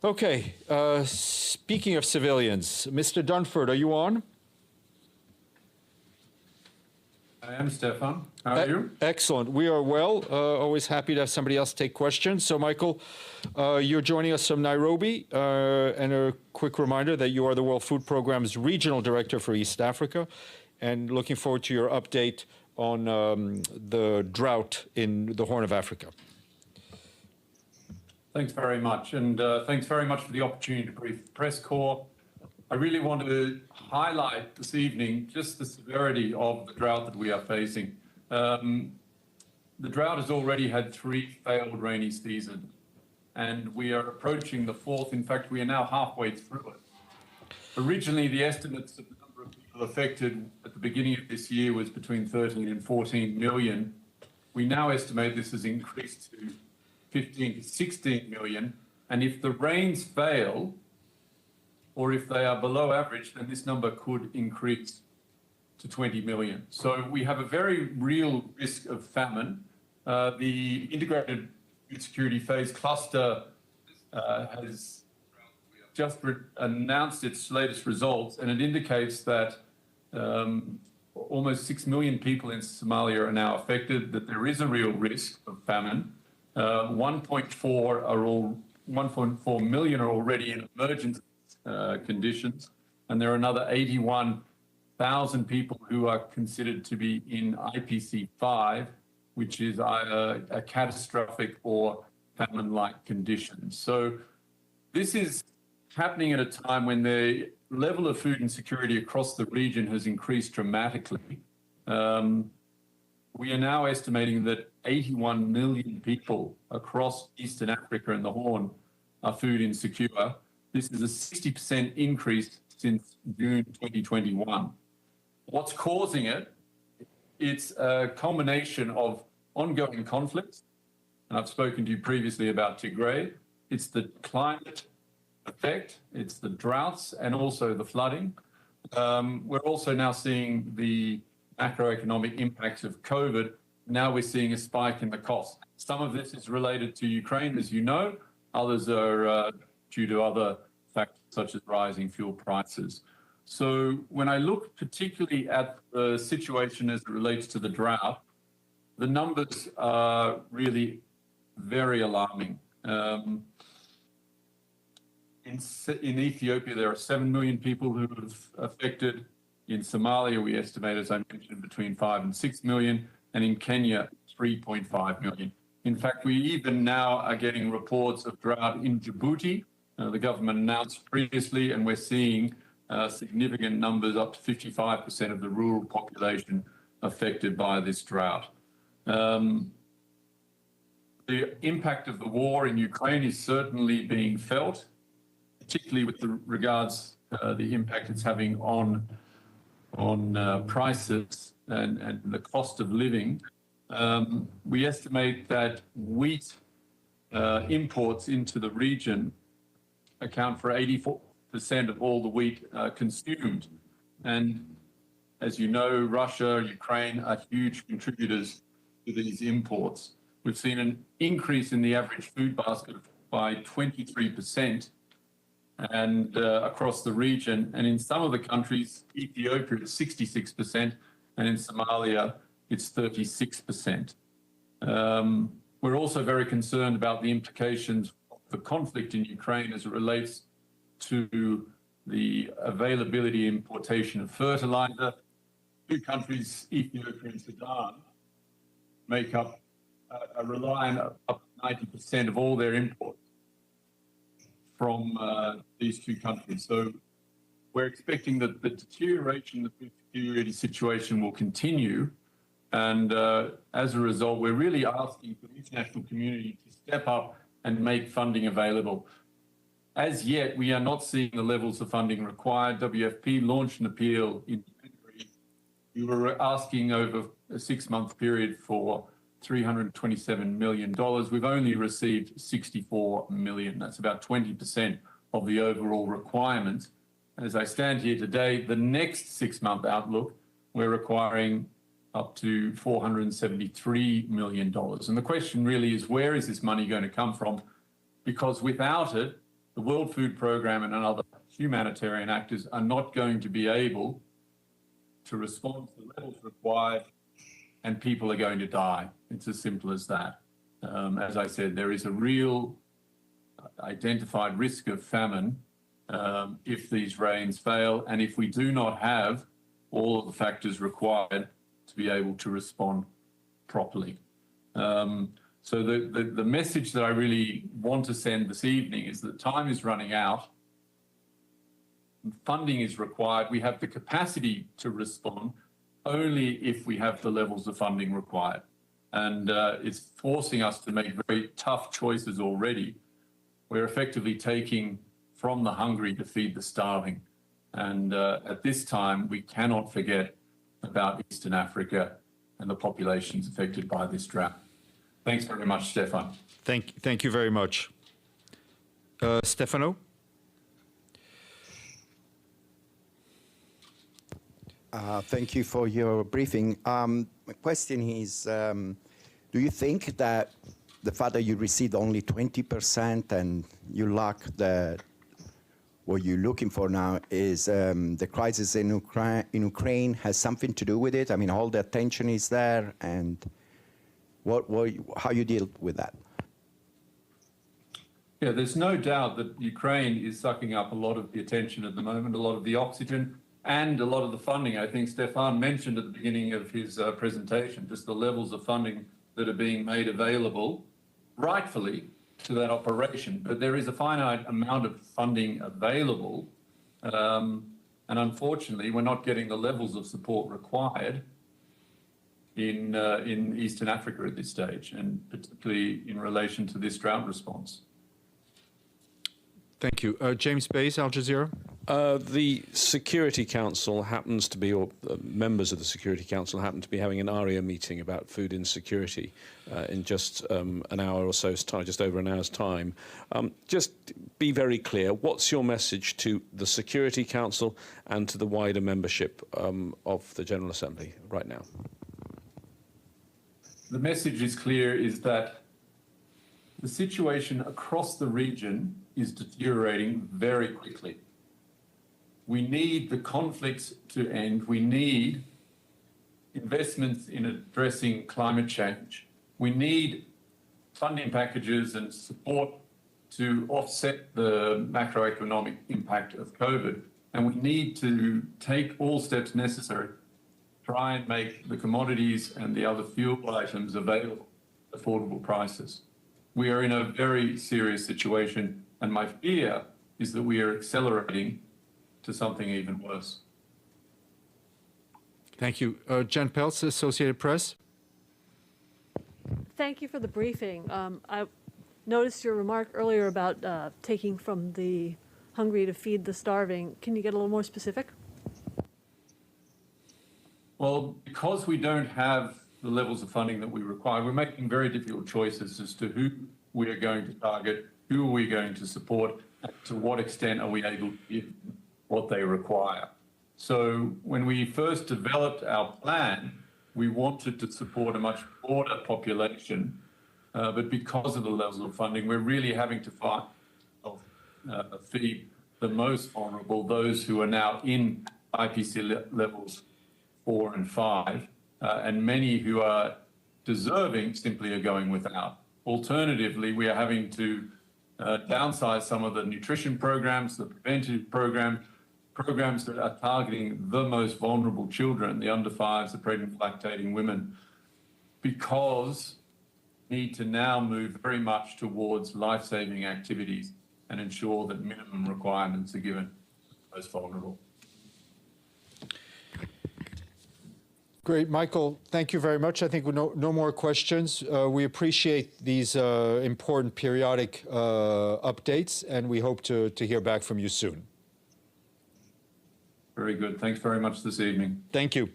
Okay, speaking of civilians, Mr. Dunford, are you on? I am, Stefan. How are you? Excellent. We are well. Always happy to have somebody else take questions. So, Michael, you're joining us from Nairobi. And a quick reminder that you are the World Food Programme's Regional Director for East Africa. And looking forward to your update on the drought in the Horn of Africa. Thanks very much. And thanks very much for the opportunity to brief the press corps. I really want to highlight this evening just the severity of the drought that we are facing. The drought has already had 3 failed rainy seasons, and we are approaching the 4th. In fact, we are now halfway through it. Originally, the estimates of the number of people affected at the beginning of this year was between 13 and 14 million. We now estimate this has increased to 15 to 16 million, and if the rains fail, or if they are below average, then this number could increase to 20 million. So we have a very real risk of famine. The integrated food security phase cluster has just announced its latest results, and it indicates that almost 6 million people in Somalia are now affected, that there is a real risk of famine. 1.4 million are already in emergency conditions, and there are another 81,000 people who are considered to be in IPC 5, which is either a catastrophic or famine-like conditions. So this is happening at a time when the level of food insecurity across the region has increased dramatically. We are now estimating that 81 million people across Eastern Africa and the Horn are food insecure. This is a 60% increase since June 2021. What's causing it? It's a combination of ongoing conflicts, and I've spoken to you previously about Tigray. It's the climate effect, it's the droughts, and also the flooding. We're also now seeing the macroeconomic impacts of COVID. Now we're seeing a spike in the cost. Some of this is related to Ukraine, as you know. Others are due to other factors such as rising fuel prices. So when I look particularly at the situation as it relates to the drought, the numbers are really very alarming. In Ethiopia, there are 7 million people who have affected. In Somalia, we estimate, as I mentioned, between 5 and 6 million, and in Kenya, 3.5 million. In fact, we even now are getting reports of drought in Djibouti. The government announced previously, and we're seeing significant numbers, up to 55% of the rural population affected by this drought. The impact of the war in Ukraine is certainly being felt, particularly with regards the impact it's having on prices and the cost of living. We estimate that wheat imports into the region account for 84% of all the wheat consumed. And as you know, Russia, Ukraine are huge contributors to these imports. We've seen an increase in the average food basket by 23% and across the region. And in some of the countries, Ethiopia it's 66%, and in Somalia it's 36%. We're also very concerned about the implications of the conflict in Ukraine as it relates to the availability and importation of fertilizer. 2 countries, Ethiopia and Sudan, make up rely on up to 90% of all their imports from these 2 countries. So we're expecting that the deterioration of the food security situation will continue. And as a result, we're really asking for the international community to step up and make funding available. As yet, we are not seeing the levels of funding required. WFP launched an appeal in January. We were asking over a 6-month period for $327 million. We've only received 64 million. That's about 20% of the overall requirement. As I stand here today, the next 6-month outlook, we're requiring up to $473 million. And the question really is, where is this money going to come from? Because without it, the the World Food Programme and other humanitarian actors are not going to be able to respond to the levels required, and people are going to die. It's as simple as that. As I said, there is a real identified risk of famine if these rains fail, and if we do not have all of the factors required to be able to respond properly. So the message that I really want to send this evening is that time is running out. Funding is required. We have the capacity to respond only if we have the levels of funding required. And it's forcing us to make very tough choices already. We're effectively taking from the hungry to feed the starving. And at this time, we cannot forget about Eastern Africa and the populations affected by this drought. Thanks very much, Stefan. Thank you very much. Stefano? Thank you for your briefing. My question is, do you think that the fact that you received only 20% and you lack what you're looking for now is the crisis in Ukraine has something to do with it? I mean, all the attention is there, and how you deal with that? Yeah, there's no doubt that Ukraine is sucking up a lot of the attention at the moment, a lot of the oxygen, and a lot of the funding. I think Stefan mentioned at the beginning of his presentation, just the levels of funding that are being made available, rightfully, to that operation. But there is a finite amount of funding available, and unfortunately, we're not getting the levels of support required in Eastern Africa at this stage, and particularly in relation to this drought response. Thank you. James Bays, Al Jazeera. The Security Council happens to be, or members of the Security Council happen to be having an ARIA meeting about food insecurity in just an hour or so's time, just over an hour's time. Just be very clear, what's your message to the Security Council and to the wider membership of the General Assembly right now? The message is clear, is that the situation across the region is deteriorating very quickly. We need the conflicts to end. We need investments in addressing climate change. We need funding packages and support to offset the macroeconomic impact of COVID. And we need to take all steps necessary to try and make the commodities and the other fuel items available at affordable prices. We are in a very serious situation, and my fear is that we are accelerating to something even worse. Thank you. Jen Peltz, Associated Press. Thank you for the briefing. I noticed your remark earlier about taking from the hungry to feed the starving. Can you get a little more specific? Well, because we don't have the levels of funding that we require, we're making very difficult choices as to who we are going to target, who are we going to support, and to what extent are we able to give what they require. So when we first developed our plan, we wanted to support a much broader population, but because of the levels of funding, we're really having to feed the most vulnerable, those who are now in IPC levels 4 and 5, and many who are deserving simply are going without. Alternatively, we are having to downsize some of the nutrition programs, the preventative programs that are targeting the most vulnerable children, the under 5s, the pregnant lactating women, because we need to now move very much towards life-saving activities and ensure that minimum requirements are given to the most vulnerable. Great, Michael, thank you very much. I think no more questions. We appreciate these important periodic updates, and we hope to hear back from you soon. Very good. Thanks very much this evening. Thank you.